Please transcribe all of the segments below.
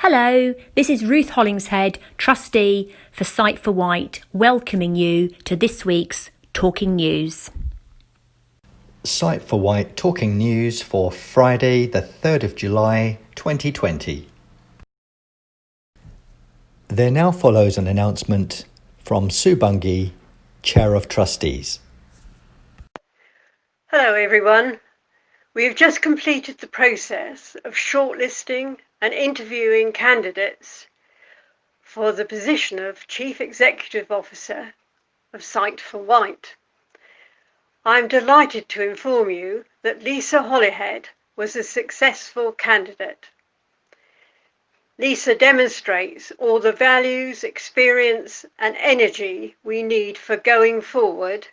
Hello, this is Ruth Hollingshead, trustee for Sight for Wight, welcoming you to this week's Talking News. Sight for Wight Talking News for Friday the 3rd of July 2020. There now follows an announcement from Sue Bungay, Chair of Trustees. Hello everyone. We have just completed the process of shortlisting and interviewing candidates for the position of Chief Executive Officer of Sight for Wight. I'm delighted to inform you that Lisa Holyhead was a successful candidate. Lisa demonstrates all the values, experience and energy we need for going forward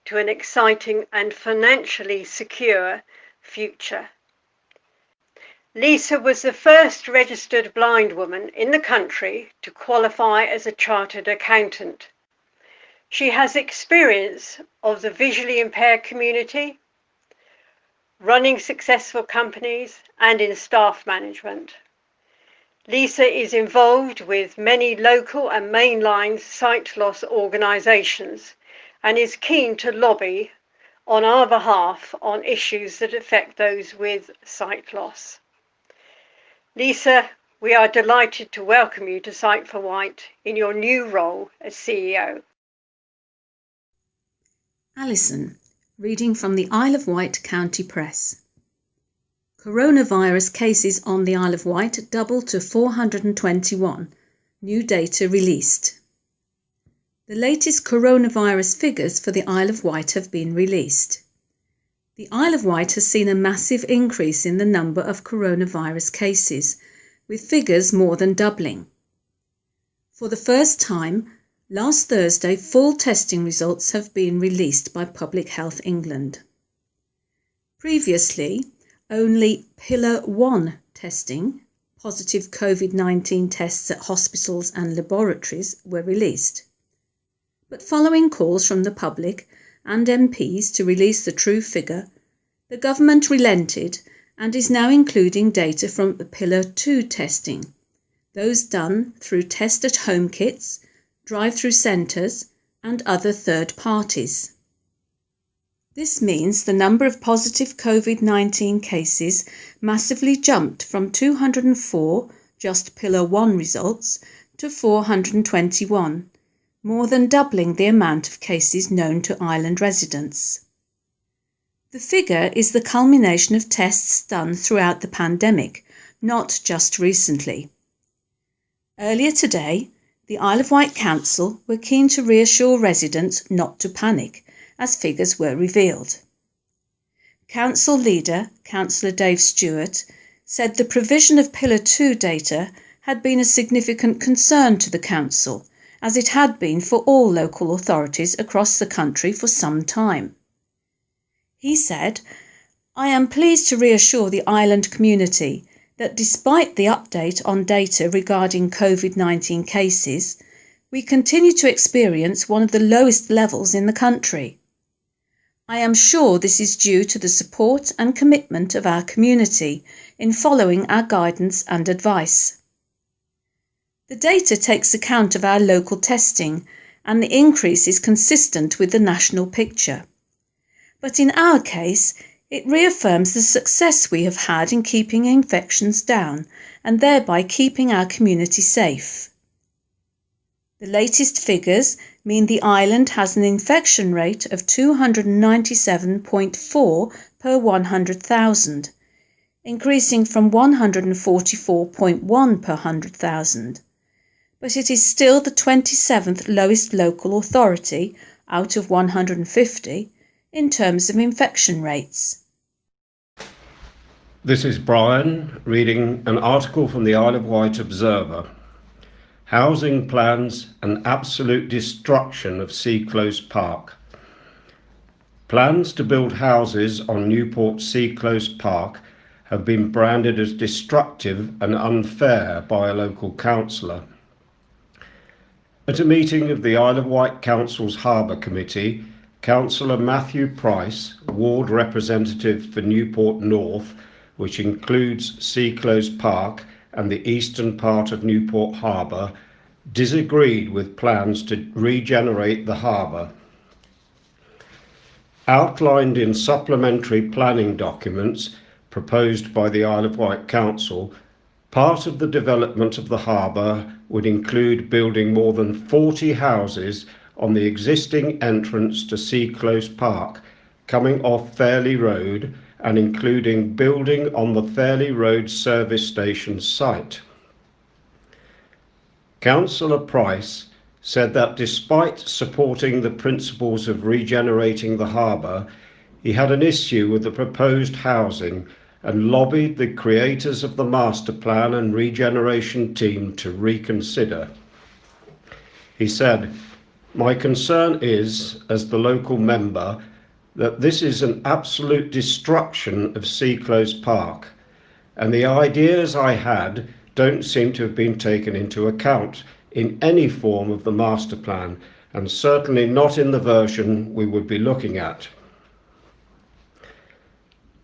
to an exciting and financially secure future. Lisa was the first registered blind woman in the country to qualify as a chartered accountant. She has experience of the visually impaired community, running successful companies and in staff management. Lisa is involved with many local and mainline sight loss organisations and is keen to lobby on our behalf on issues that affect those with sight loss. Lisa, we are delighted to welcome you to Sight for Wight in your new role as CEO. Alison, reading from the Isle of Wight County Press. Coronavirus cases on the Isle of Wight doubled to 421. New data released. The latest coronavirus figures for the Isle of Wight have been released. The Isle of Wight has seen a massive increase in the number of coronavirus cases, with figures more than doubling. For the first time, last Thursday, full testing results have been released by Public Health England. Previously, only Pillar 1 testing, positive COVID-19 tests at hospitals and laboratories, were released. But following calls from the public and MPs to release the true figure, the government relented and is now including data from the Pillar 2 testing, those done through test-at-home kits, drive-through centres and other third parties. This means the number of positive COVID-19 cases massively jumped from 204, just Pillar 1 results, to 421. More than doubling the amount of cases known to island residents. The figure is the culmination of tests done throughout the pandemic, not just recently. Earlier today, the Isle of Wight Council were keen to reassure residents not to panic, as figures were revealed. Council leader, Councillor Dave Stewart, said the provision of Pillar 2 data had been a significant concern to the Council, as it had been for all local authorities across the country for some time. He said, "I am pleased to reassure the island community that despite the update on data regarding COVID-19 cases, we continue to experience one of the lowest levels in the country. I am sure this is due to the support and commitment of our community in following our guidance and advice. The data takes account of our local testing and the increase is consistent with the national picture. But in our case, it reaffirms the success we have had in keeping infections down and thereby keeping our community safe. The latest figures mean the island has an infection rate of 297.4 per 100,000, increasing from 144.1 per 100,000. But it is still the 27th lowest local authority out of 150 in terms of infection rates. This is Brian reading an article from the Isle of Wight Observer. Housing plans and absolute destruction of Seaclose Park. Plans to build houses on Newport Seaclose Park have been branded as destructive and unfair by a local councillor. At a meeting of the Isle of Wight Council's Harbour Committee, Councillor Matthew Price, ward representative for Newport North, which includes Seaclose Park and the eastern part of Newport Harbour disagreed with plans to regenerate the harbour. Outlined in supplementary planning documents proposed by the Isle of Wight Council, part of the development of the harbour would include building more than 40 houses on the existing entrance to Seaclose Park, coming off Fairley Road, and including building on the Fairley Road service station site. Councillor Price said that despite supporting the principles of regenerating the harbour, he had an issue with the proposed housing and lobbied the creators of the master plan and regeneration team to reconsider. He said, "My concern is, as the local member, that this is an absolute destruction of Seaclose Park, and the ideas I had don't seem to have been taken into account in any form of the master plan, and certainly not in the version we would be looking at."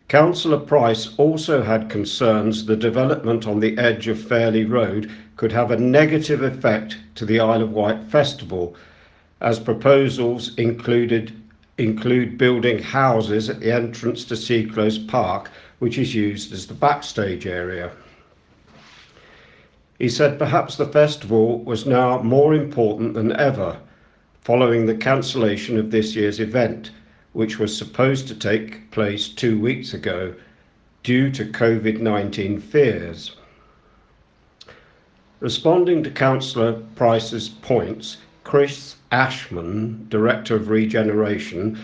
Councillor Price also had concerns the development on the edge of Fairley Road could have a negative effect to the Isle of Wight Festival, as proposals include building houses at the entrance to Seaclose Park, which is used as the backstage area. He said perhaps the festival was now more important than ever, following the cancellation of this year's event, which was supposed to take place 2 weeks ago due to COVID-19 fears. Responding to Councillor Price's points, Chris Ashman, Director of Regeneration,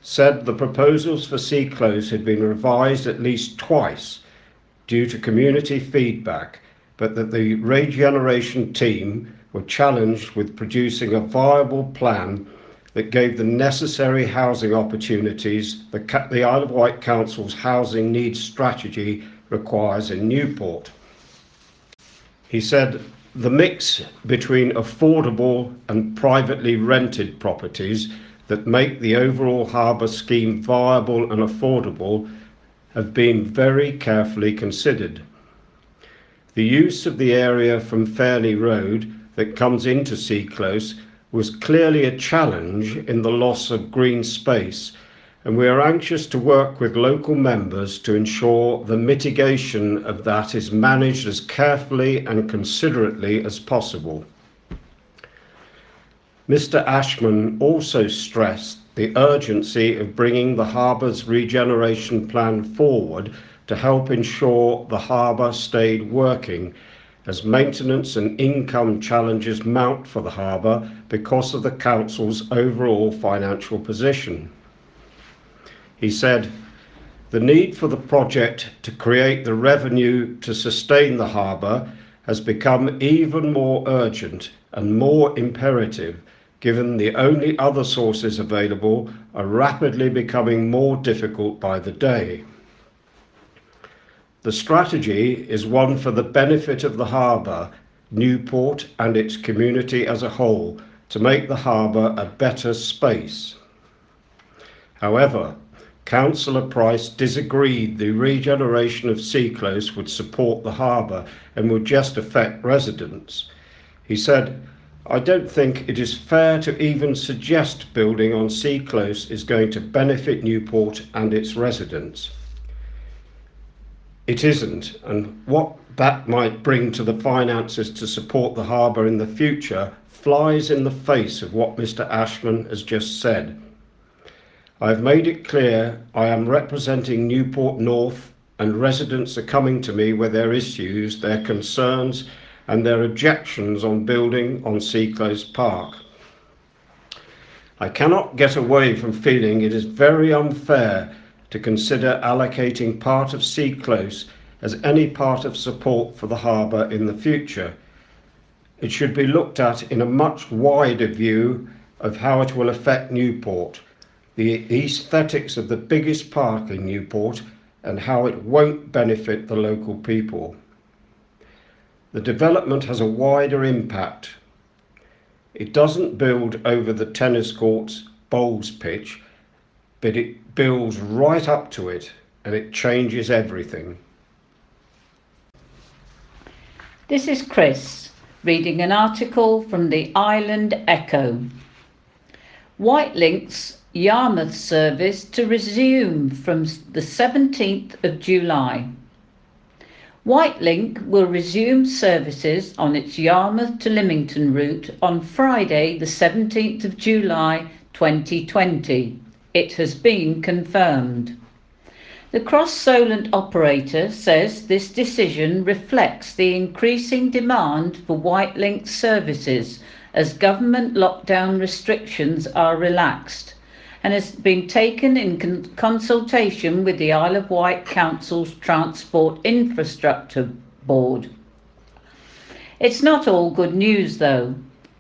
said the proposals for Seaclose had been revised at least twice due to community feedback, but that the regeneration team were challenged with producing a viable plan that gave the necessary housing opportunities the Isle of Wight Council's housing needs strategy requires in Newport. He said the mix between affordable and privately rented properties that make the overall harbour scheme viable and affordable have been very carefully considered. The use of the area from Fairley Road that comes into Seaclose was clearly a challenge in the loss of green space, and we are anxious to work with local members to ensure the mitigation of that is managed as carefully and considerately as possible. Mr. Ashman also stressed the urgency of bringing the harbour's regeneration plan forward to help ensure the harbour stayed working, as maintenance and income challenges mount for the harbour because of the council's overall financial position. He said, "The need for the project to create the revenue to sustain the harbour has become even more urgent and more imperative, given the only other sources available are rapidly becoming more difficult by the day. The strategy is one for the benefit of the harbour, Newport and its community as a whole, to make the harbour a better space." However, Councillor Price disagreed the regeneration of Seaclose would support the harbour and would just affect residents. He said, "I don't think it is fair to even suggest building on Seaclose is going to benefit Newport and its residents. It isn't, and what that might bring to the finances to support the harbour in the future flies in the face of what Mr. Ashman has just said. I have made it clear I am representing Newport North, and residents are coming to me with their issues, their concerns and their objections on building on Seaclose Park. I cannot get away from feeling it is very unfair to consider allocating part of Seaclose as any part of support for the harbour in the future. It should be looked at in a much wider view of how it will affect Newport, the aesthetics of the biggest park in Newport, and how it won't benefit the local people. The development has a wider impact. It doesn't build over the tennis court's bowls pitch, but it builds right up to it, and it changes everything." This is Chris, reading an article from the Island Echo. Wight links Yarmouth service to resume from the 17th of July. Wight Link will resume services on its Yarmouth to Lymington route on Friday the 17th of July 2020. It has been confirmed. The Cross Solent operator says this decision reflects the increasing demand for Wight Link services as government lockdown restrictions are relaxed, and has been taken in consultation with the Isle of Wight Council's Transport Infrastructure Board. It's not all good news though,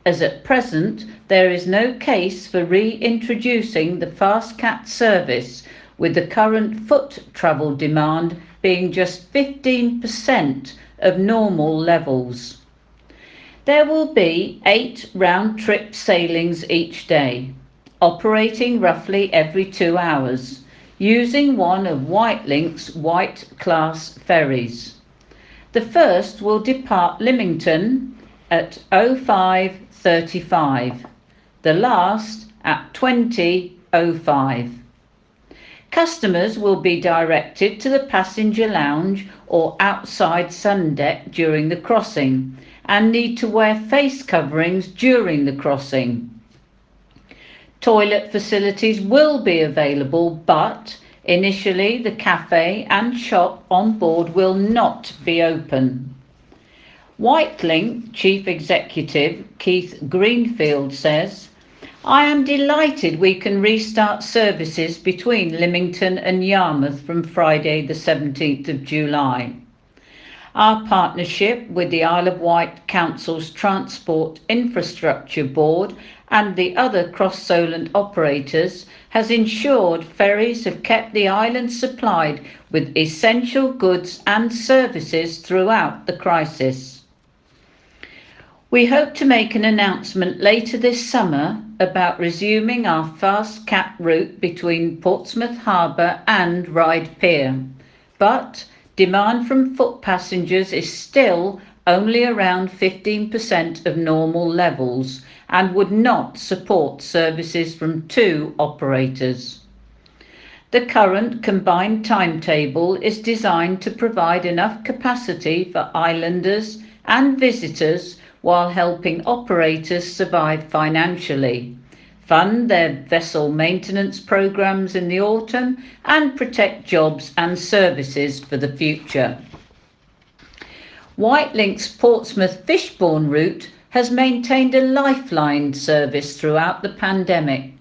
as at present there is no case for reintroducing the Fast Cat service, with the current foot travel demand being just 15% of normal levels. There will be 8 round-trip sailings each day, operating roughly every 2 hours, using one of Wight Link's Wight-class ferries. The first will depart Lymington at 05:35, the last at 20:05. Customers will be directed to the passenger lounge or outside sun deck during the crossing and need to wear face coverings during the crossing. Toilet facilities will be available, but initially the cafe and shop on board will not be open. Wight Link Chief Executive Keith Greenfield says, "I am delighted we can restart services between Lymington and Yarmouth from Friday the 17th of July. Our partnership with the Isle of Wight Council's Transport Infrastructure Board and the other Cross Solent operators has ensured ferries have kept the island supplied with essential goods and services throughout the crisis. We hope to make an announcement later this summer about resuming our Fast Cat route between Portsmouth Harbour and Ryde Pier, but demand from foot passengers is still only around 15% of normal levels and would not support services from 2 operators. The current combined timetable is designed to provide enough capacity for islanders and visitors while helping operators survive financially, fund their vessel maintenance programs in the autumn, and protect jobs and services for the future. Wight Link's Portsmouth Fishbourne route has maintained a lifeline service throughout the pandemic.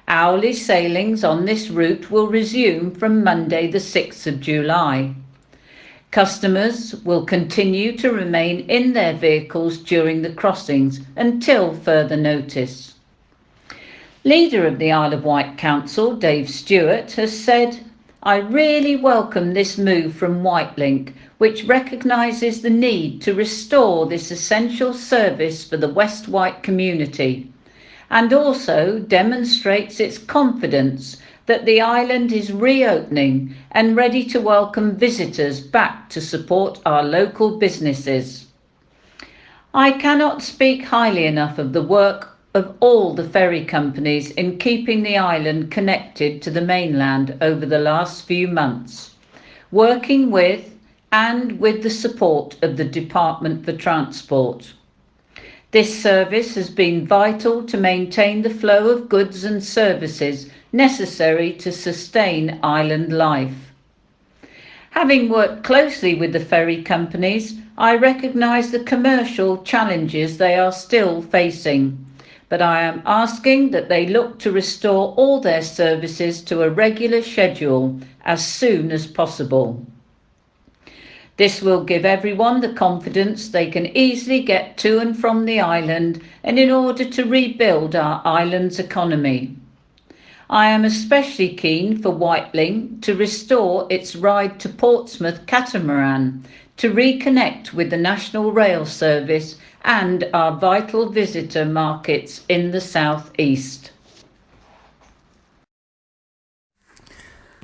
Hourly sailings on this route will resume from Monday the 6th of July. Customers will continue to remain in their vehicles during the crossings until further notice. Leader of the Isle of Wight Council, Dave Stewart, has said, "I really welcome this move from Wight Link, which recognises the need to restore this essential service for the West Wight community, and also demonstrates its confidence that the island is reopening and ready to welcome visitors back to support our local businesses. I cannot speak highly enough of the work of all the ferry companies in keeping the island connected to the mainland over the last few months, working with and with the support of the Department for Transport. This service has been vital to maintain the flow of goods and services necessary to sustain island life. Having worked closely with the ferry companies, I recognise the commercial challenges they are still facing, but I am asking that they look to restore all their services to a regular schedule as soon as possible. This will give everyone the confidence they can easily get to and from the island, and in order to rebuild our island's economy. I am especially keen for Wight Link to restore its ride to Portsmouth catamaran, to reconnect with the National Rail Service and our vital visitor markets in the South East."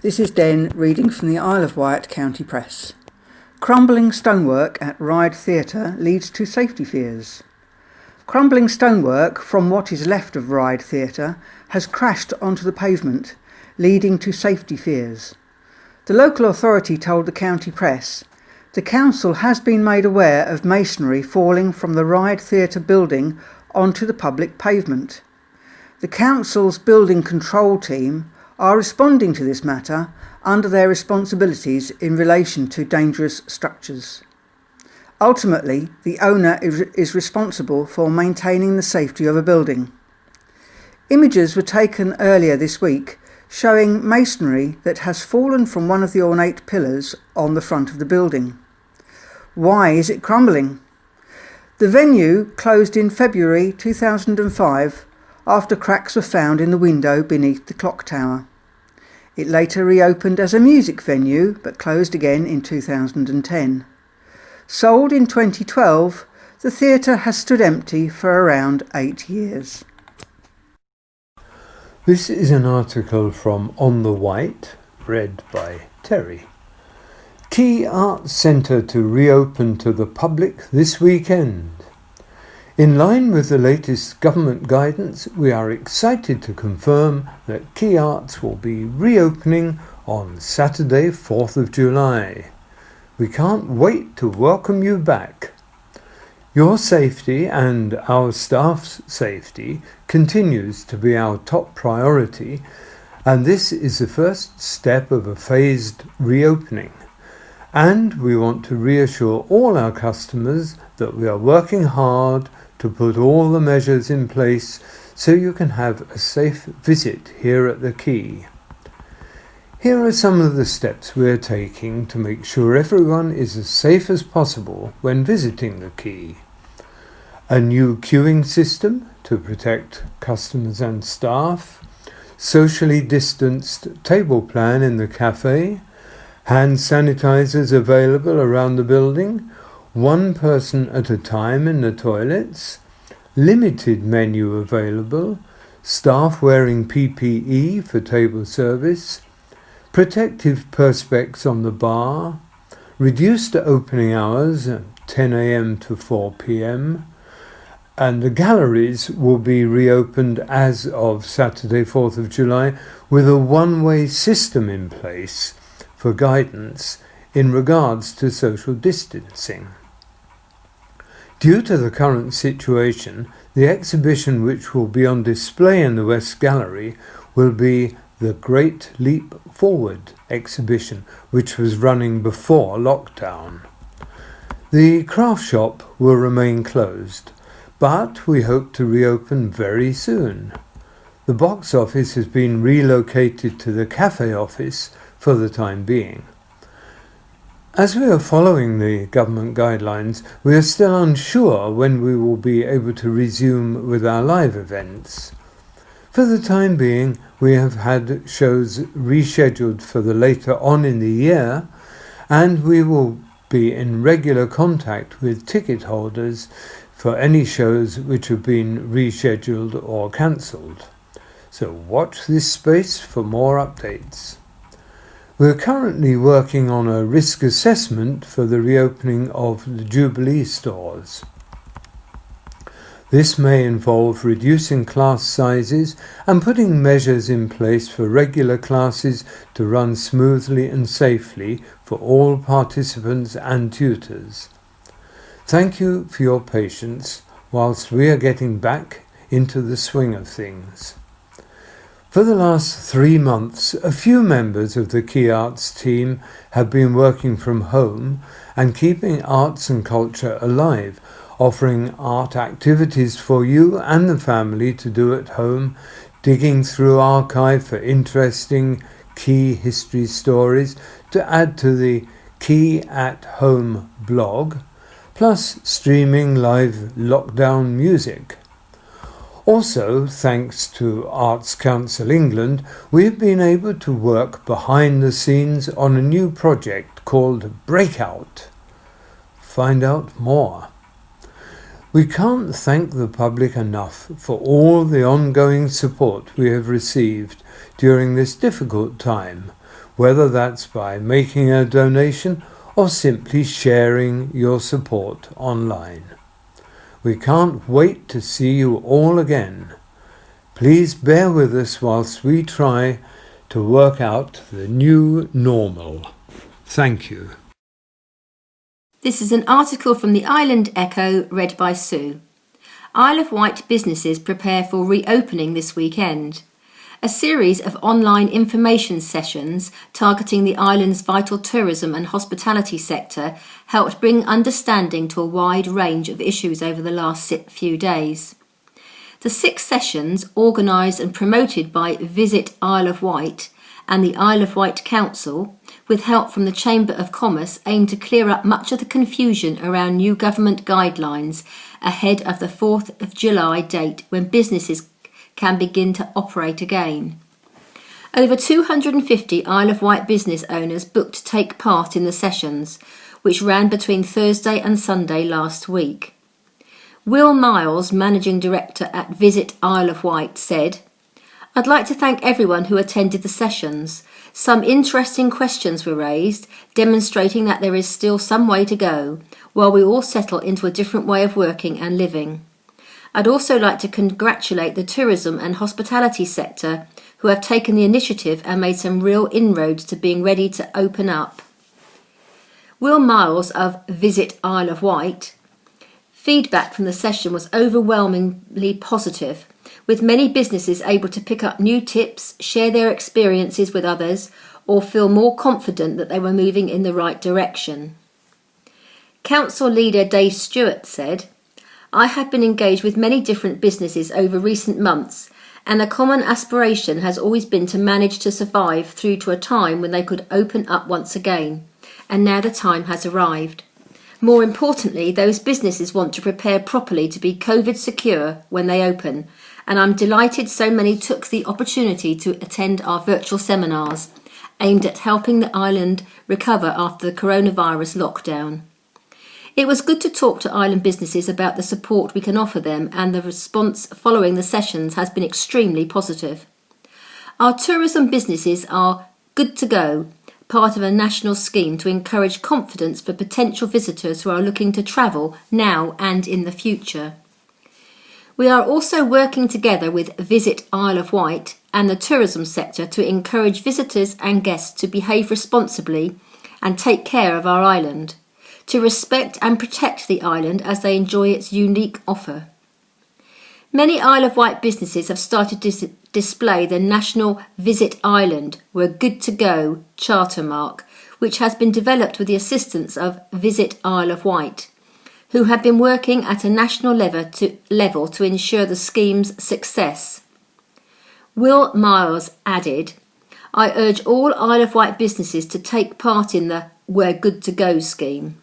This is Den reading from the Isle of Wight County Press. Crumbling stonework at Ryde Theatre leads to safety fears. Crumbling stonework from what is left of Ryde Theatre has crashed onto the pavement, leading to safety fears. The local authority told the county press, "The council has been made aware of masonry falling from the Ryde Theatre building onto the public pavement. The council's building control team are responding to this matter under their responsibilities in relation to dangerous structures. Ultimately, the owner is responsible for maintaining the safety of a building." Images were taken earlier this week showing masonry that has fallen from one of the ornate pillars on the front of the building. Why is it crumbling? The venue closed in February 2005 after cracks were found in the window beneath the clock tower. It later reopened as a music venue but closed again in 2010. Sold in 2012, the theatre has stood empty for around 8 years. This is an article from On the Wight, read by Terry. Quay Arts Centre to reopen to the public this weekend. In line with the latest government guidance, we are excited to confirm that Quay Arts will be reopening on Saturday, 4th of July. We can't wait to welcome you back. Your safety and our staff's safety continues to be our top priority, and this is the first step of a phased reopening. And we want to reassure all our customers that we are working hard to put all the measures in place so you can have a safe visit here at the Quay. Here are some of the steps we are taking to make sure everyone is as safe as possible when visiting the Quay. A new queuing system to protect customers and staff, socially distanced table plan in the cafe, hand sanitizers available around the building, one person at a time in the toilets, limited menu available, staff wearing PPE for table service, protective perspex on the bar, reduced opening hours at 10 a.m. to 4 p.m, and the galleries will be reopened as of Saturday, 4th of July, with a one-way system in place for guidance in regards to social distancing. Due to the current situation, the exhibition which will be on display in the West Gallery will be the Great Leap Forward exhibition, which was running before lockdown. The craft shop will remain closed, but we hope to reopen very soon. The box office has been relocated to the cafe office for the time being. As we are following the government guidelines, we are still unsure when we will be able to resume with our live events. For the time being, we have had shows rescheduled for the later on in the year, and we will be in regular contact with ticket holders for any shows which have been rescheduled or cancelled. So watch this space for more updates. We're currently working on a risk assessment for the reopening of the Jubilee stores. This may involve reducing class sizes and putting measures in place for regular classes to run smoothly and safely for all participants and tutors. Thank you for your patience whilst we are getting back into the swing of things. For the last 3 months, a few members of the Quay Arts team have been working from home and keeping arts and culture alive, offering art activities for you and the family to do at home, digging through archive for interesting Quay history stories to add to the Quay at Home blog, plus streaming live lockdown music. Also, thanks to Arts Council England, we've been able to work behind the scenes on a new project called Breakout. Find out more. We can't thank the public enough for all the ongoing support we have received during this difficult time, whether that's by making a donation or simply sharing your support online. We can't wait to see you all again. Please bear with us whilst we try to work out the new normal. Thank you. This is an article from the Island Echo read by Sue. Isle of Wight businesses prepare for reopening this weekend. A series of online information sessions targeting the island's vital tourism and hospitality sector helped bring understanding to a wide range of issues over the last few days. The 6 sessions, organised and promoted by Visit Isle of Wight and the Isle of Wight Council, with help from the Chamber of Commerce, aim to clear up much of the confusion around new government guidelines ahead of the 4th of July date when businesses can begin to operate again. Over 250 Isle of Wight business owners booked to take part in the sessions, which ran between Thursday and Sunday last week. Will Miles, Managing Director at Visit Isle of Wight, said, "I'd like to thank everyone who attended the sessions. Some interesting questions were raised, demonstrating that there is still some way to go, while we all settle into a different way of working and living. I'd also like to congratulate the tourism and hospitality sector who have taken the initiative and made some real inroads to being ready to open up." Will Miles of Visit Isle of Wight. Feedback from the session was overwhelmingly positive, with many businesses able to pick up new tips, share their experiences with others, or feel more confident that they were moving in the right direction. Council leader Dave Stewart said, "I have been engaged with many different businesses over recent months, and a common aspiration has always been to manage to survive through to a time when they could open up once again, and now the time has arrived. More importantly, those businesses want to prepare properly to be COVID secure when they open, and I'm delighted so many took the opportunity to attend our virtual seminars aimed at helping the island recover after the coronavirus lockdown. It was good to talk to island businesses about the support we can offer them, and the response following the sessions has been extremely positive. Our tourism businesses are good to go, part of a national scheme to encourage confidence for potential visitors who are looking to travel now and in the future. We are also working together with Visit Isle of Wight and the tourism sector to encourage visitors and guests to behave responsibly and take care of our island, to respect and protect the island as they enjoy its unique offer. Many Isle of Wight businesses have started to display the national Visit Island, We're Good to Go charter mark, which has been developed with the assistance of Visit Isle of Wight, who have been working at a national level to ensure the scheme's success. Will Miles added, "I urge all Isle of Wight businesses to take part in the We're Good to Go scheme.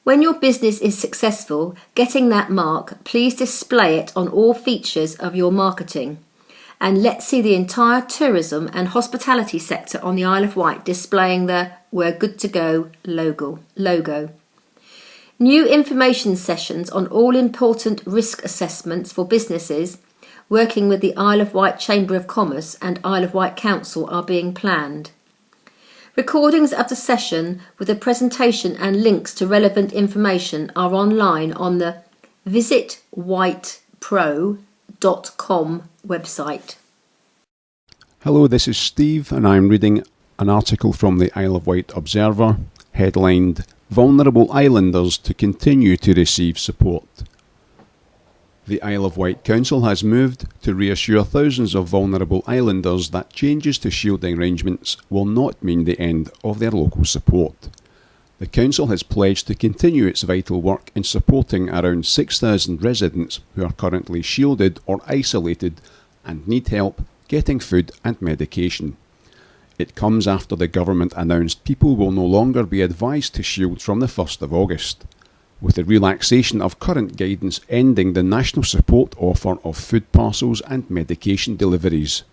When your business is successful getting that mark, please display it on all features of your marketing. And let's see the entire tourism and hospitality sector on the Isle of Wight displaying the We're Good to Go logo. New information sessions on all important risk assessments for businesses working with the Isle of Wight Chamber of Commerce and Isle of Wight Council are being planned. Recordings of the session with a presentation and links to relevant information are online on the visitwightpro.com website." Hello, this is Steve, and I'm reading an article from the Isle of Wight Observer, headlined "Vulnerable Islanders to Continue to Receive Support." The Isle of Wight Council has moved to reassure thousands of vulnerable islanders that changes to shielding arrangements will not mean the end of their local support. The Council has pledged to continue its vital work in supporting around 6,000 residents who are currently shielded or isolated and need help getting food and medication. It comes after the government announced people will no longer be advised to shield from the 1st of August. With the relaxation of current guidance ending the national support offer of food parcels and medication deliveries.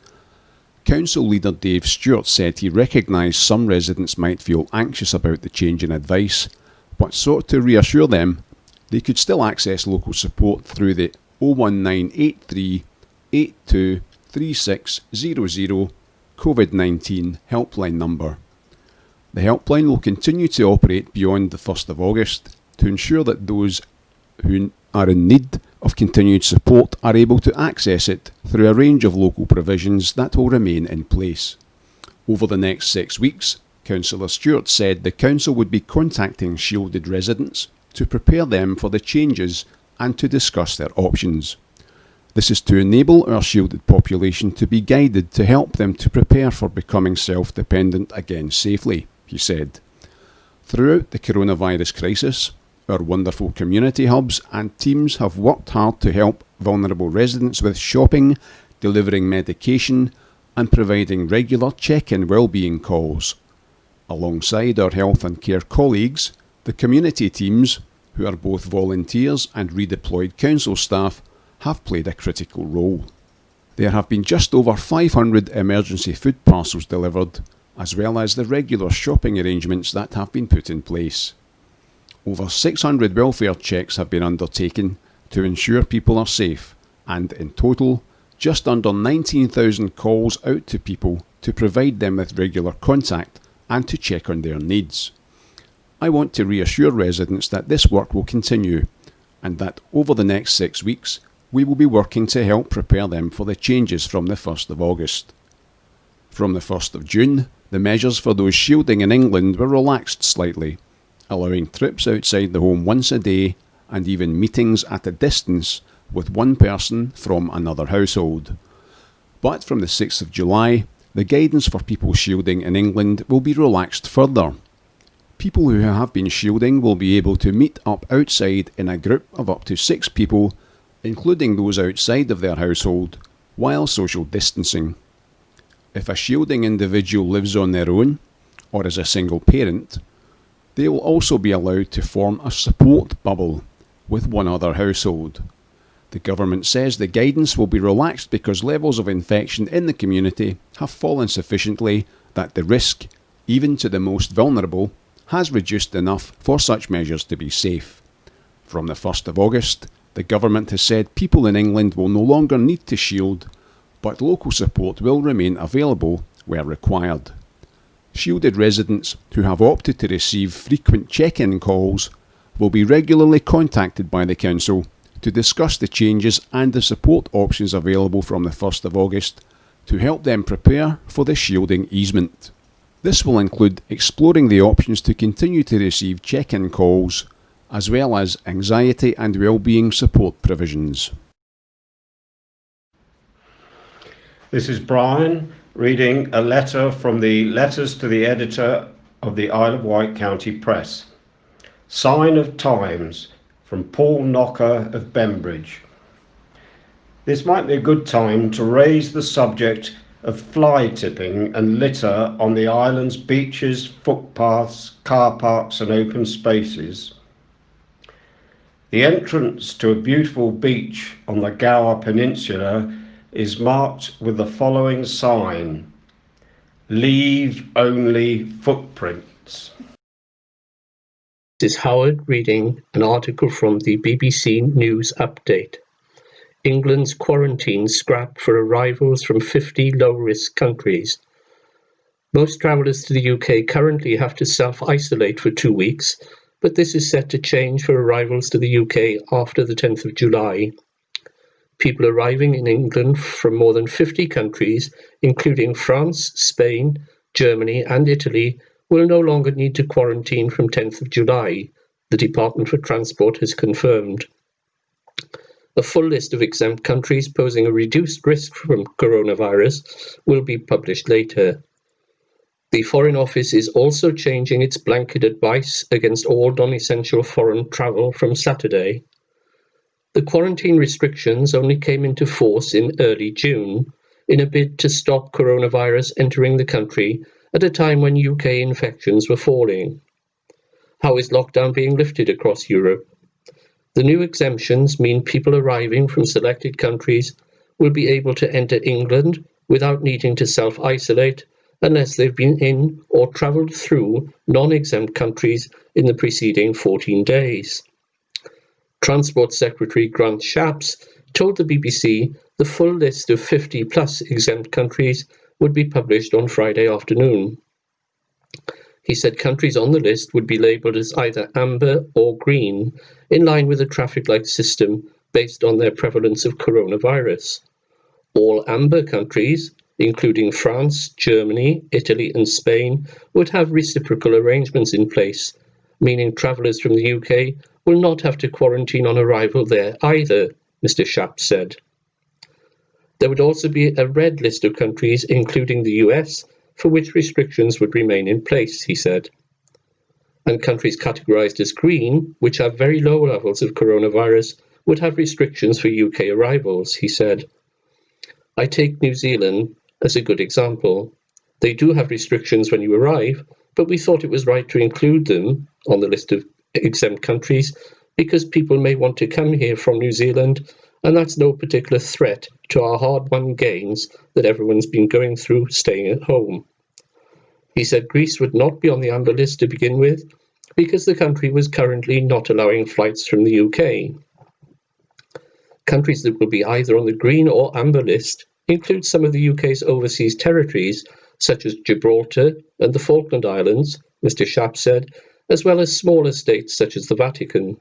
Council leader Dave Stewart said he recognised some residents might feel anxious about the change in advice, but sought to reassure them they could still access local support through the 01983 82 3600 COVID-19 helpline number. The helpline will continue to operate beyond the 1st of August to ensure that those who are in need of continued support are able to access it through a range of local provisions that will remain in place. Over the next 6 weeks, Councillor Stewart said the council would be contacting shielded residents to prepare them for the changes and to discuss their options. This is to enable our shielded population to be guided to help them to prepare for becoming self-dependent again safely, he said. Throughout the coronavirus crisis, our wonderful community hubs and teams have worked hard to help vulnerable residents with shopping, delivering medication and providing regular check-in wellbeing calls. Alongside our health and care colleagues, the community teams, who are both volunteers and redeployed council staff, have played a critical role. There have been just over 500 emergency food parcels delivered, as well as the regular shopping arrangements that have been put in place. Over 600 welfare checks have been undertaken to ensure people are safe, and in total, just under 19,000 calls out to people to provide them with regular contact and to check on their needs. I want to reassure residents that this work will continue, and that over the next 6 weeks, we will be working to help prepare them for the changes from the 1st of August. From the 1st of June, the measures for those shielding in England were relaxed slightly, allowing trips outside the home once a day and even meetings at a distance with one person from another household. But from the 6th of July, the guidance for people shielding in England will be relaxed further. People who have been shielding will be able to meet up outside in a group of up to 6 people, including those outside of their household, while social distancing. If a shielding individual lives on their own, or is a single parent, they will also be allowed to form a support bubble with one other household. The government says the guidance will be relaxed because levels of infection in the community have fallen sufficiently that the risk, even to the most vulnerable, has reduced enough for such measures to be safe. From the 1st of August, the government has said people in England will no longer need to shield, but local support will remain available where required. Shielded residents who have opted to receive frequent check-in calls will be regularly contacted by the council to discuss the changes and the support options available from the 1st of August to help them prepare for the shielding easement. This will include exploring the options to continue to receive check-in calls, as well as anxiety and wellbeing support provisions. This is Brian reading a letter from the Letters to the Editor of the Isle of Wight County Press. Sign of Times, from Paul Knocker of Bembridge. This might be a good time to raise the subject of fly tipping and litter on the island's beaches, footpaths, car parks and open spaces. The entrance to a beautiful beach on the Gower Peninsula is marked with the following sign: "Leave only footprints." This is Howard reading an article from the BBC News Update. England's quarantine scrapped for arrivals from 50 low-risk countries. Most travellers to the UK currently have to self-isolate for 2 weeks, but this is set to change for arrivals to the UK after the 10th of July. People arriving in England from more than 50 countries, including France, Spain, Germany and Italy, will no longer need to quarantine from 10th of July, the Department for Transport has confirmed. A full list of exempt countries posing a reduced risk from coronavirus will be published later. The Foreign Office is also changing its blanket advice against all non-essential foreign travel from Saturday. The quarantine restrictions only came into force in early June in a bid to stop coronavirus entering the country at a time when UK infections were falling. How is lockdown being lifted across Europe? The new exemptions mean people arriving from selected countries will be able to enter England without needing to self-isolate unless they've been in or travelled through non-exempt countries in the preceding 14 days. Transport Secretary Grant Shapps told the BBC the full list of 50-plus exempt countries would be published on Friday afternoon. He said countries on the list would be labelled as either amber or green, in line with a traffic light system based on their prevalence of coronavirus. All amber countries, including France, Germany, Italy and Spain, would have reciprocal arrangements in place, meaning travellers from the UK will not have to quarantine on arrival there either, Mr. Schaap said. There would also be a red list of countries, including the US, for which restrictions would remain in place, he said. And countries categorised as green, which have very low levels of coronavirus, would have restrictions for UK arrivals, he said. I take New Zealand as a good example. They do have restrictions when you arrive, but we thought it was right to include them on the list of exempt countries because people may want to come here from New Zealand, and that's no particular threat to our hard-won gains that everyone's been going through staying at home. He said Greece would not be on the amber list to begin with because the country was currently not allowing flights from the UK. Countries that will be either on the green or amber list include some of the UK's overseas territories, such as Gibraltar and the Falkland Islands, Mr. Schaap said, as well as smaller states such as the Vatican.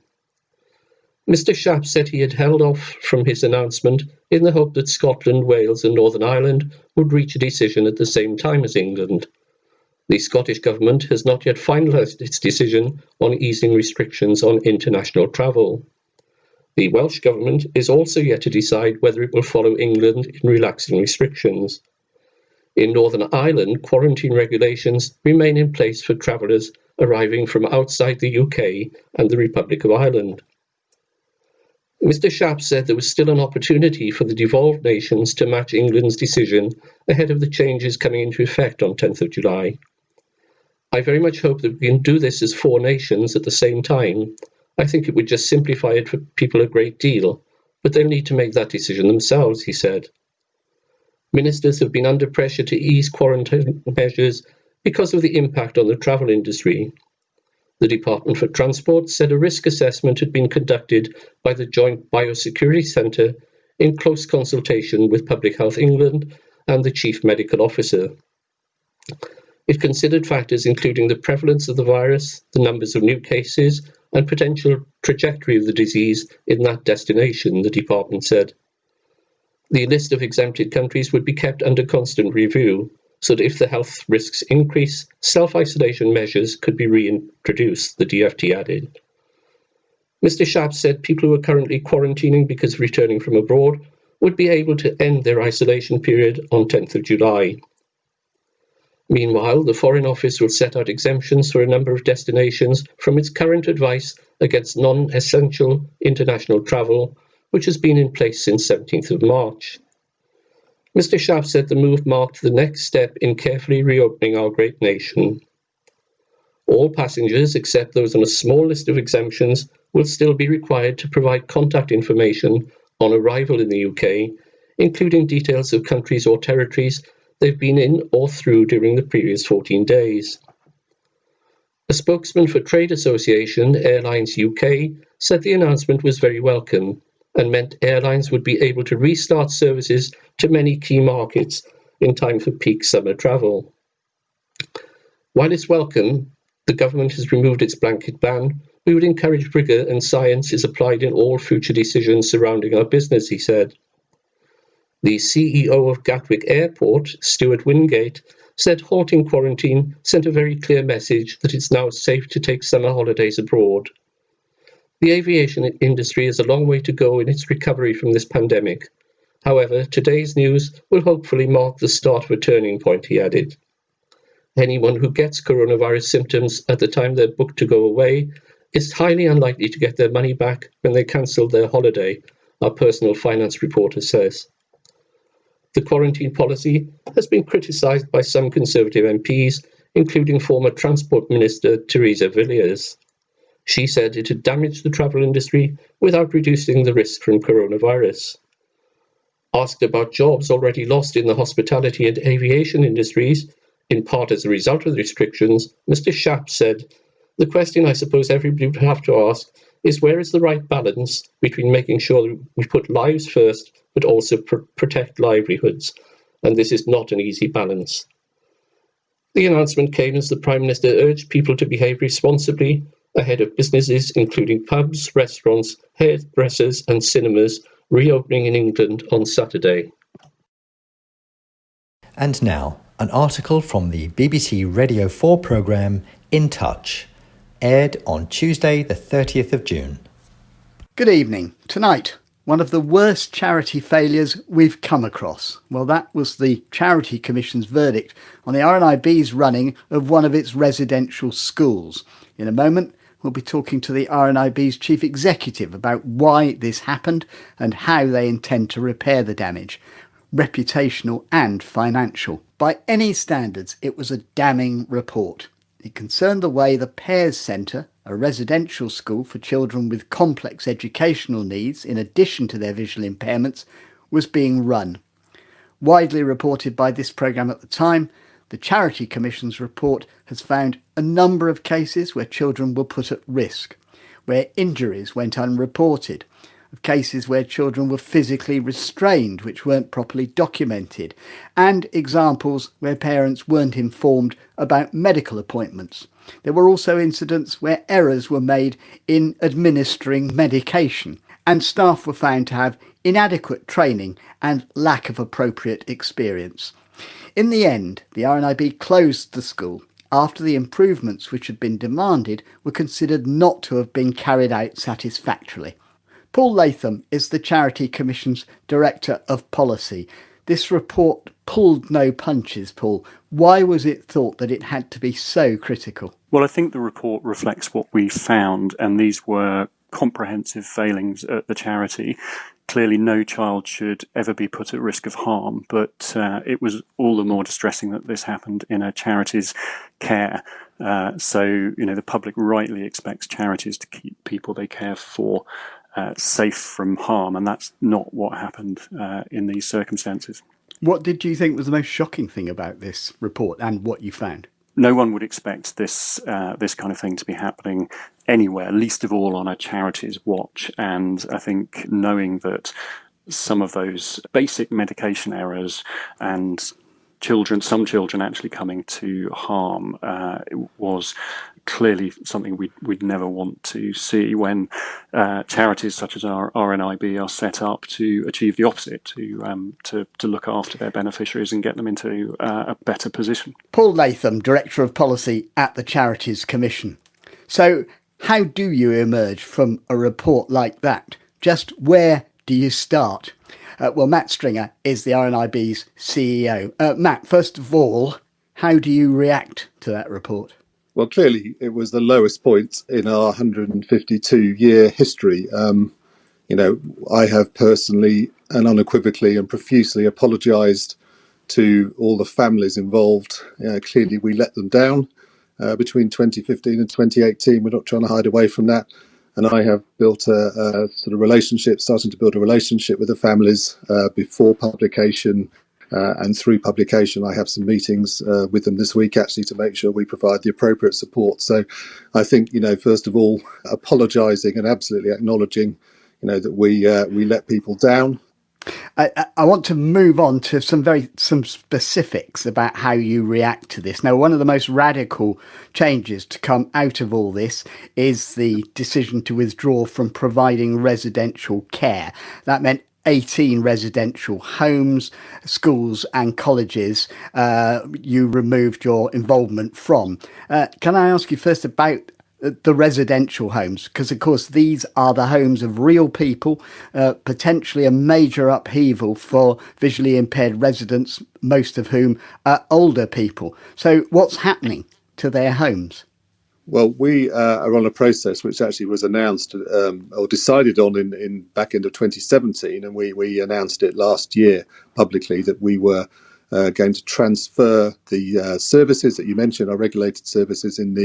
Mr. Schaap said he had held off from his announcement in the hope that Scotland, Wales and Northern Ireland would reach a decision at the same time as England. The Scottish Government has not yet finalised its decision on easing restrictions on international travel. The Welsh Government is also yet to decide whether it will follow England in relaxing restrictions. In Northern Ireland, quarantine regulations remain in place for travellers arriving from outside the UK and the Republic of Ireland. Mr. Schaap said there was still an opportunity for the devolved nations to match England's decision ahead of the changes coming into effect on 10th of July. I very much hope that we can do this as 4 nations at the same time. I think it would just simplify it for people a great deal, but they'll need to make that decision themselves, he said. Ministers have been under pressure to ease quarantine measures because of the impact on the travel industry. The Department for Transport said a risk assessment had been conducted by the Joint Biosecurity Centre in close consultation with Public Health England and the Chief Medical Officer. It considered factors including the prevalence of the virus, the numbers of new cases, and potential trajectory of the disease in that destination, the department said. The list of exempted countries would be kept under constant review, so that if the health risks increase, self-isolation measures could be reintroduced, the DFT added. Mr. Schaap said people who are currently quarantining because of returning from abroad would be able to end their isolation period on 10th of July. Meanwhile, the Foreign Office will set out exemptions for a number of destinations from its current advice against non-essential international travel, which has been in place since 17th of March. Mr. Schaap said the move marked the next step in carefully reopening our great nation. All passengers, except those on a small list of exemptions, will still be required to provide contact information on arrival in the UK, including details of countries or territories they've been in or through during the previous 14 days. A spokesman for Trade Association Airlines UK said the announcement was very welcome and meant airlines would be able to restart services to many key markets in time for peak summer travel. While it's welcome, the government has removed its blanket ban. We would encourage rigour and science is applied in all future decisions surrounding our business, he said. The CEO of Gatwick Airport, Stuart Wingate, said halting quarantine sent a very clear message that it's now safe to take summer holidays abroad. The aviation industry has a long way to go in its recovery from this pandemic. However, today's news will hopefully mark the start of a turning point, he added. Anyone who gets coronavirus symptoms at the time they're booked to go away is highly unlikely to get their money back when they cancel their holiday, our personal finance reporter says. The quarantine policy has been criticised by some Conservative MPs, including former Transport Minister Theresa Villiers. She said it had damaged the travel industry without reducing the risk from coronavirus. Asked about jobs already lost in the hospitality and aviation industries, in part as a result of the restrictions, Mr. Schaap said, "The question I suppose everybody would have to ask is where is the right balance between making sure that we put lives first but also protect livelihoods, and this is not an easy balance." The announcement came as the Prime Minister urged people to behave responsibly ahead of businesses including pubs, restaurants, hairdressers and cinemas reopening in England on Saturday. And now, an article from the BBC Radio 4 programme In Touch, aired on Tuesday the 30th of June. Good evening. Tonight, one of the worst charity failures we've come across. Well, that was the Charity Commission's verdict on the RNIB's running of one of its residential schools. In a moment, we'll be talking to the RNIB's chief executive about why this happened and how they intend to repair the damage, reputational and financial. By any standards, it was a damning report. It concerned the way the Pears Centre, a residential school for children with complex educational needs in addition to their visual impairments, was being run. Widely reported by this programme at the time, the Charity Commission's report has found a number of cases where children were put at risk, where injuries went unreported, of cases where children were physically restrained which weren't properly documented, and examples where parents weren't informed about medical appointments. There were also incidents where errors were made in administering medication, and staff were found to have inadequate training and lack of appropriate experience. In the end, the RNIB closed the school after the improvements which had been demanded were considered not to have been carried out satisfactorily. Paul Latham is the Charity Commission's Director of Policy. This report pulled no punches, Paul. Why was it thought that it had to be so critical? Well, I think the report reflects what we found, and these were comprehensive failings at the charity. Clearly, no child should ever be put at risk of harm, but it was all the more distressing that this happened in a charity's care. So, the public rightly expects charities to keep people they care for safe from harm, and that's not what happened in these circumstances. What did you think was the most shocking thing about this report and what you found? No one would expect this kind of thing to be happening anywhere, least of all on a charity's watch. And I think knowing that some of those basic medication errors and some children actually coming to harm was clearly something we'd never want to see when charities such as our RNIB are set up to achieve the opposite, to look after their beneficiaries and get them into a better position. Paul Latham, Director of Policy at the Charities Commission. So how do you emerge from a report like that? Just where do you start? Well, Matt Stringer is the RNIB's CEO. Matt, first of all, how do you react to that report? Well, clearly it was the lowest point in our 152-year history. I have personally and unequivocally and profusely apologised to all the families involved. Clearly we let them down between 2015 and 2018. We're not trying to hide away from that. And I have built a sort of relationship, starting to build a relationship with the families before publication and through publication. I have some meetings with them this week, actually, to make sure we provide the appropriate support. So I think, first of all, apologising and absolutely acknowledging, that we let people down. I want to move on to some specifics about how you react to this. Now, one of the most radical changes to come out of all this is the decision to withdraw from providing residential care. That meant 18 residential homes, schools and colleges you removed your involvement from. Can I ask you first about the residential homes? Because, of course, these are the homes of real people, potentially a major upheaval for visually impaired residents, most of whom are older people. So what's happening to their homes? Well, we are on a process which actually was announced or decided on in back end of 2017, and we announced it last year publicly that we were going to transfer the services that you mentioned, our regulated services in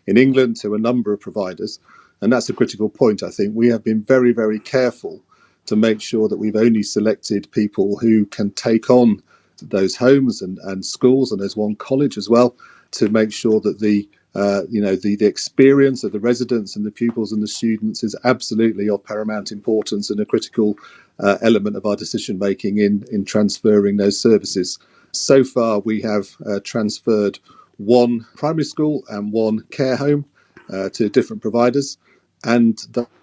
England, to a number of providers. And that's a critical point, I think. We have been very, very careful to make sure that we've only selected people who can take on those homes and schools, and there's one college as well, to make sure that the experience of the residents and the pupils and the students is absolutely of paramount importance and a critical element of our decision making in transferring those services. So far, we have transferred one primary school and one care home to different providers. And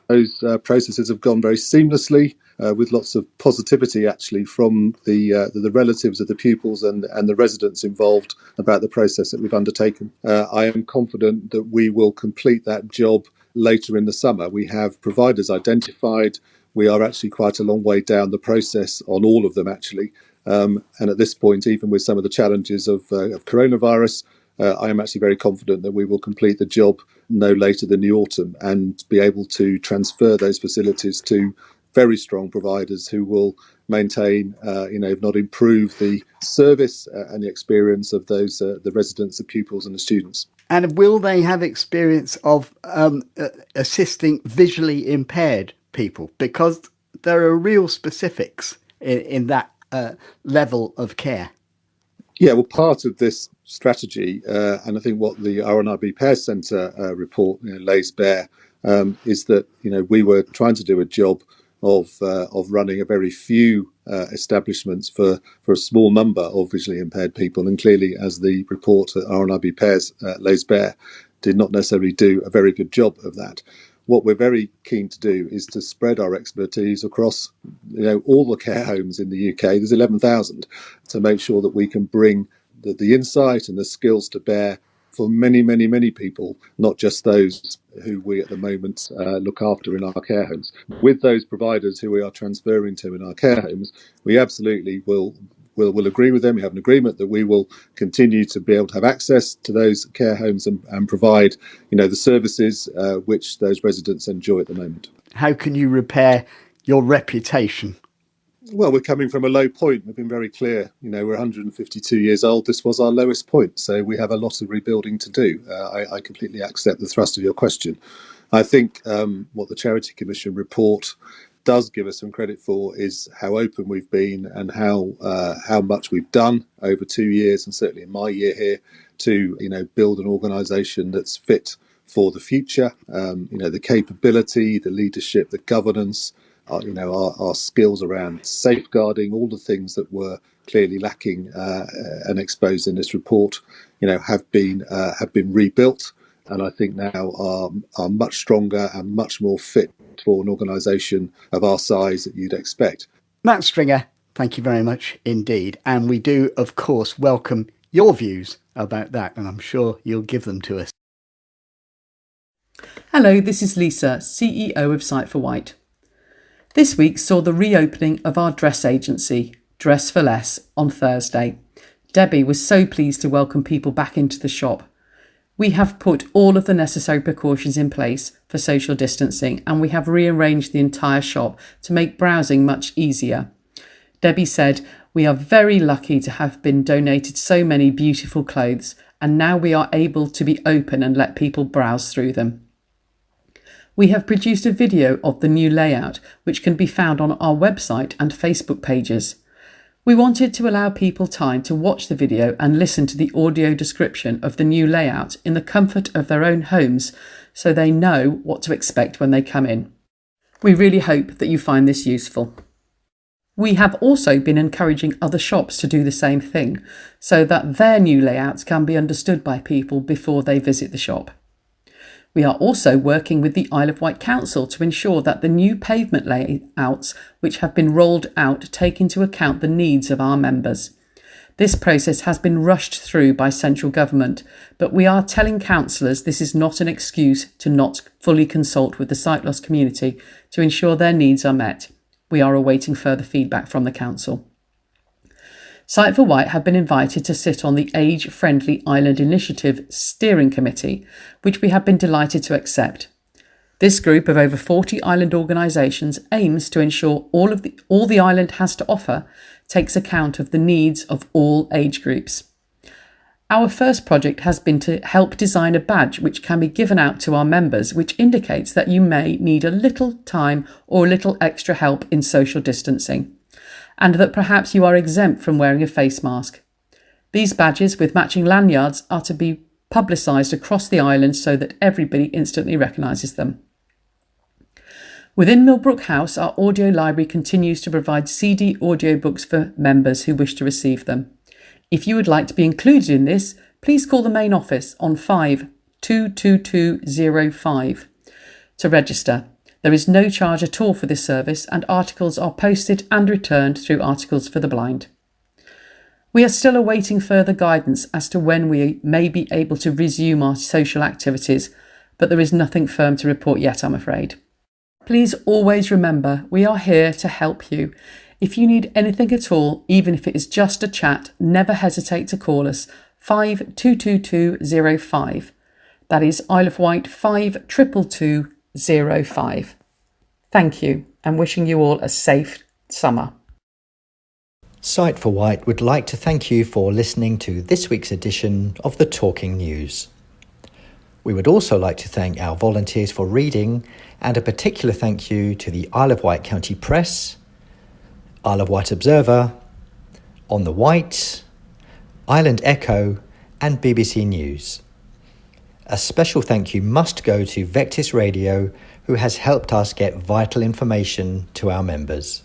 those processes have gone very seamlessly with lots of positivity, actually, from the relatives of the pupils and the residents involved about the process that we've undertaken. I am confident that we will complete that job later in the summer. We have providers identified. We are actually quite a long way down the process on all of them, actually. And at this point, even with some of the challenges of coronavirus, I am actually very confident that we will complete the job no later than the autumn and be able to transfer those facilities to very strong providers who will maintain, if not improve, the service and the experience of those the residents, the pupils, and the students. And will they have experience of assisting visually impaired people? Because there are real specifics in that level of care. Yeah, well, part of this strategy, and I think what the RNIB Pear Centre report lays bare, is that we were trying to do a job of running a very few establishments for a small number of visually impaired people, and clearly, as the report at RNIB Pears lays bare, did not necessarily do a very good job of that. What we're very keen to do is to spread our expertise across, all the care homes in the UK. There's 11,000, to make sure that we can bring the insight and the skills to bear for many, many, many people, not just those who we at the moment look after in our care homes. With those providers who we are transferring to in our care homes, we absolutely will agree with them. We have an agreement that we will continue to be able to have access to those care homes and provide, the services which those residents enjoy at the moment. How can you repair your reputation? Well, we're coming from a low point. We've been very clear. We're 152 years old. This was our lowest point. So we have a lot of rebuilding to do. I completely accept the thrust of your question. I think what the Charity Commission report does give us some credit for is how open we've been and how much we've done over 2 years, and certainly in my year here, to build an organisation that's fit for the future. The capability, the leadership, the governance, our skills around safeguarding, all the things that were clearly lacking and exposed in this report, have been rebuilt, and I think now are much stronger and much more fit for an organisation of our size that you'd expect. Matt Stringer, thank you very much indeed. And we do, of course, welcome your views about that, and I'm sure you'll give them to us. Hello, this is Lisa, CEO of Sight for Wight. This week saw the reopening of our dress agency, Dress for Less, on Thursday. Debbie was so pleased to welcome people back into the shop. We have put all of the necessary precautions in place for social distancing, and we have rearranged the entire shop to make browsing much easier. Debbie said, "We are very lucky to have been donated so many beautiful clothes, and now we are able to be open and let people browse through them." We have produced a video of the new layout, which can be found on our website and Facebook pages. We wanted to allow people time to watch the video and listen to the audio description of the new layout in the comfort of their own homes, so they know what to expect when they come in. We really hope that you find this useful. We have also been encouraging other shops to do the same thing, so that their new layouts can be understood by people before they visit the shop. We are also working with the Isle of Wight Council to ensure that the new pavement layouts which have been rolled out take into account the needs of our members. This process has been rushed through by central government, but we are telling councillors this is not an excuse to not fully consult with the sight loss community to ensure their needs are met. We are awaiting further feedback from the council. Sight for Wight have been invited to sit on the Age Friendly Island Initiative Steering Committee, which we have been delighted to accept. This group of over 40 island organisations aims to ensure all the island has to offer takes account of the needs of all age groups. Our first project has been to help design a badge which can be given out to our members, which indicates that you may need a little time or a little extra help in social distancing, and that perhaps you are exempt from wearing a face mask. These badges with matching lanyards are to be publicised across the island so that everybody instantly recognises them. Within Millbrook House, our audio library continues to provide CD audiobooks for members who wish to receive them. If you would like to be included in this, please call the main office on 522205 to register. There is no charge at all for this service, and articles are posted and returned through Articles for the Blind. We are still awaiting further guidance as to when we may be able to resume our social activities, but there is nothing firm to report yet, I'm afraid. Please always remember we are here to help you. If you need anything at all, even if it is just a chat, never hesitate to call us 522205. That is Isle of Wight 522205. Thank you, and wishing you all a safe summer. Sight for Wight would like to thank you for listening to this week's edition of the Talking News. We would also like to thank our volunteers for reading, and a particular thank you to the Isle of Wight County Press, Isle of Wight Observer, On the Wight, Island Echo and BBC News. A special thank you must go to Vectis Radio, who has helped us get vital information to our members.